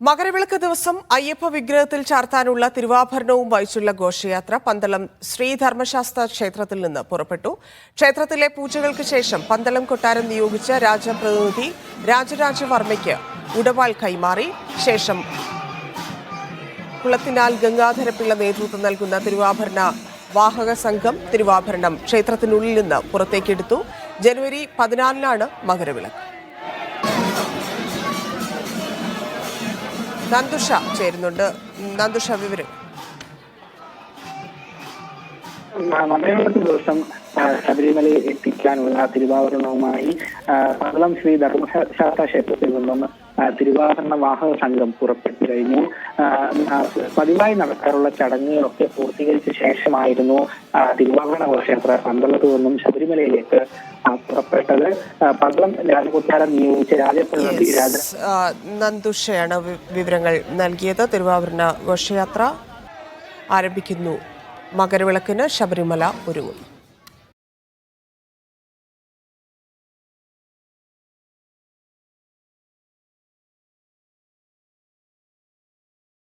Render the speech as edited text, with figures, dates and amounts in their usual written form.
മകരവിളക്ക് ദിവസം അയ്യപ്പ വിഗ്രഹത്തിൽ ചാർത്താനുള്ള തിരുവാഭരണവും വഹിച്ചുള്ള ഘോഷയാത്ര പന്തളം ശ്രീധർമ്മശാസ്ത്ര ക്ഷേത്രത്തിൽ നിന്ന് പുറപ്പെട്ടു. ക്ഷേത്രത്തിലെ പൂജകൾക്ക് ശേഷം പന്തളം കൊട്ടാരം നിയോഗിച്ച രാജപ്രതിനിധി രാജരാജവർമ്മയ്ക്ക് ഉടവാൾ കൈമാറി. ശേഷം കുളത്തിനാൽ ഗംഗാധരപിള്ള നേതൃത്വം നൽകുന്ന തിരുവാഭരണ വാഹക സംഘം തിരുവാഭരണം ക്ഷേത്രത്തിനുള്ളിൽ നിന്ന് പുറത്തേക്കെടുത്തു. ജനുവരി 14-നാണ് മകരവിളക്ക്. നന്ദുഷ ചേരുന്നുണ്ട്. നന്ദുഷ, വിവരം. മകരവിളക്ക് ദിവസം ശബരിമലയിൽ എത്തിക്കാനുള്ള തിരുവാഭരണവുമായി പന്തളം ശ്രീ ധർമ്മശാസ്ത്ര ക്ഷേത്രത്തിൽ നിന്നും തിരുവാഭരണ വാഹക സംഘം പുറപ്പെട്ടു കഴിഞ്ഞു. പതിവായി നടക്കാറുള്ള ചടങ്ങുകളൊക്കെ പൂർത്തീകരിച്ച ശേഷമായിരുന്നു തിരുവാഭരണ ഘോഷയാത്ര പന്തളത്ത് നിന്നും ശബരിമലയിലേക്ക് പുറപ്പെട്ടത്. പന്തളം രാജകൊട്ടാരം നിയോഗിച്ച രാജപ്രതിനിധി നന്ദുഷയാണ് വിവരങ്ങൾ നൽകിയത്. തിരുവാഭരണ ഘോഷയാത്ര ആരംഭിക്കുന്നു. മകരവിളക്കിന് ശബരിമല ഒരുങ്ങും.